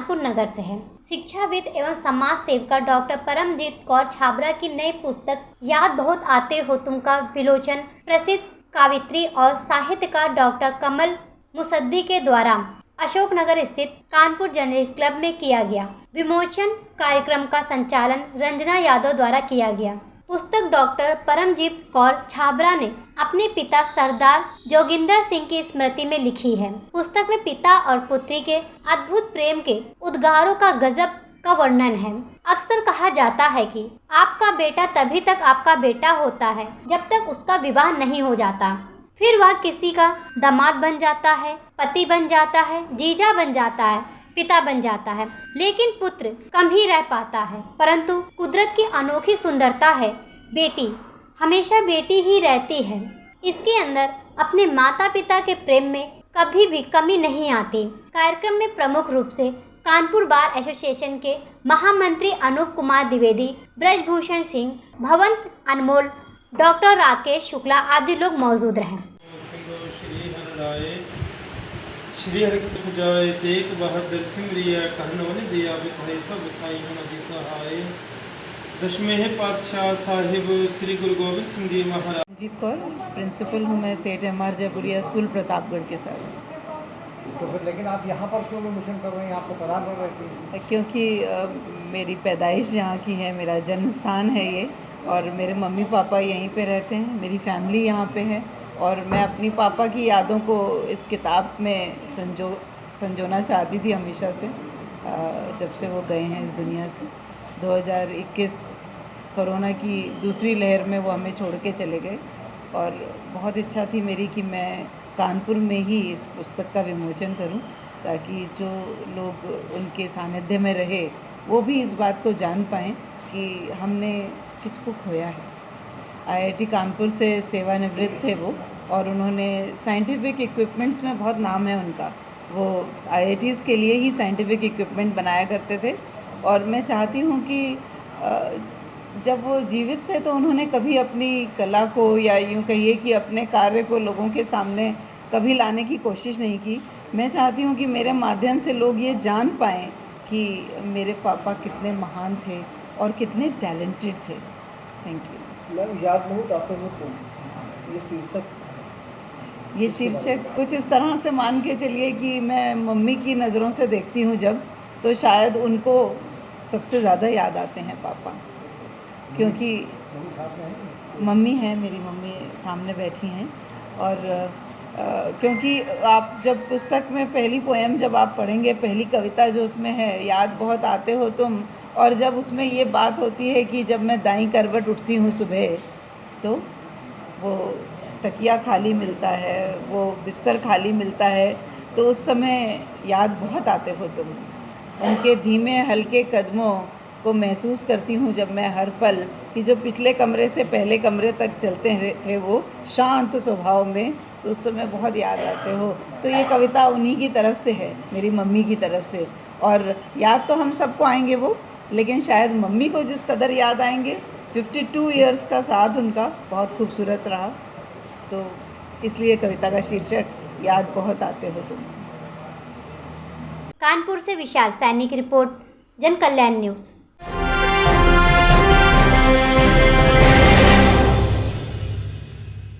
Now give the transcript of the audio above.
कानपुर नगर से है। शिक्षाविद एवं समाज सेविका डॉक्टर परमजीत कौर छाबड़ा की नई पुस्तक याद बहुत आते हो तुम का विलोचन प्रसिद्ध कवयित्री और साहित्यकार डॉक्टर कमल मुसद्दी के द्वारा अशोकनगर स्थित कानपुर जर्नलिस्ट क्लब में किया गया। विमोचन कार्यक्रम का संचालन रंजना यादव द्वारा किया गया। पुस्तक डॉक्टर परमजीत कौर छाबड़ा ने अपने पिता सरदार जोगिंदर सिंह की स्मृति में लिखी है। पुस्तक में पिता और पुत्री के अद्भुत प्रेम के उद्गारों का गजब का वर्णन है। अक्सर कहा जाता है कि आपका बेटा तभी तक आपका बेटा होता है जब तक उसका विवाह नहीं हो जाता, फिर वह किसी का दामाद बन जाता है, पति बन जाता है, जीजा बन जाता है, पिता बन जाता है, लेकिन पुत्र कम ही रह पाता है। परंतु कुदरत की अनोखी सुंदरता है, बेटी हमेशा बेटी ही रहती है। इसके अंदर अपने माता पिता के प्रेम में कभी भी कमी नहीं आती। कार्यक्रम में प्रमुख रूप से कानपुर बार एसोसिएशन के महामंत्री अनूप कुमार द्विवेदी, ब्रजभूषण सिंह, भवंत अनमोल, डॉक्टर राकेश शुक्ला आदि लोग मौजूद रहे। श्री हरि जाय तेग बहादुर सिंह रिया कहनों दिया बिखाई सब बिखाई नदी सहाय। दशमें पातशाह साहिब श्री गुरु गोविंद सिंह जी महाराज। परमजीत कौर, प्रिंसिपल हूँ मैं सेठ एम.आर. जयपुरिया स्कूल प्रतापगढ़ के साथ। तो फिर लेकिन आप यहाँ पर क्यों विमोचन कर रहे हैं? आपको प्रतापगढ़ रहती है? क्योंकि मेरी पैदाइश यहाँ की है, मेरा जन्म स्थान है ये, और मेरे मम्मी पापा यहीं पे रहते हैं, मेरी फैमिली यहाँ पे है, और मैं अपनी पापा की यादों को इस किताब में संजोना चाहती थी हमेशा से, जब से वो गए हैं इस दुनिया से। 2021 कोरोना की दूसरी लहर में वो हमें छोड़ के चले गए, और बहुत इच्छा थी मेरी कि मैं कानपुर में ही इस पुस्तक का विमोचन करूं, ताकि जो लोग उनके सानिध्य में रहे वो भी इस बात को जान पाएँ कि हमने किसको खोया है। आईआईटी कानपुर से सेवानिवृत्त थे वो, और उन्होंने साइंटिफिक इक्विपमेंट्स में बहुत नाम है उनका। वो आईआईटीज़ के लिए ही साइंटिफिक इक्विपमेंट बनाया करते थे, और मैं चाहती हूँ कि जब वो जीवित थे तो उन्होंने कभी अपनी कला को, या यूँ कहिए कि अपने कार्य को लोगों के सामने कभी लाने की कोशिश नहीं की। मैं चाहती हूँ कि मेरे माध्यम से लोग ये जान पाएँ कि मेरे पापा कितने महान थे और कितने टैलेंटेड थे। Thank you. मैम, याद बहुत आते हो तुम, ये शीर्षक कुछ इस तरह से मान के चलिए कि मैं मम्मी की नज़रों से देखती हूँ जब, तो शायद उनको सबसे ज़्यादा याद आते हैं पापा, क्योंकि मम्मी है, मेरी मम्मी सामने बैठी हैं। और क्योंकि आप जब पुस्तक में पहली पोएम जब आप पढ़ेंगे, पहली कविता जो उसमें है, याद बहुत आते हो तुम, और जब उसमें ये बात होती है कि जब मैं दाईं करवट उठती हूँ सुबह, तो वो तकिया खाली मिलता है, वो बिस्तर खाली मिलता है, तो उस समय याद बहुत आते हो तुम। उनके धीमे हल्के कदमों को महसूस करती हूँ जब मैं हर पल, कि जो पिछले कमरे से पहले कमरे तक चलते थे वो शांत स्वभाव में, तो उस समय बहुत याद आते हो। तो ये कविता उन्हीं की तरफ से है, मेरी मम्मी की तरफ से। और याद तो हम सबको आएंगे वो, लेकिन शायद मम्मी को जिस कदर याद आएंगे, 52 इयर्स का साथ उनका बहुत खूबसूरत रहा, तो इसलिए कविता का शीर्षक याद बहुत आते हो तुम। कानपुर से विशाल सैनी की रिपोर्ट, जन कल्याण न्यूज़।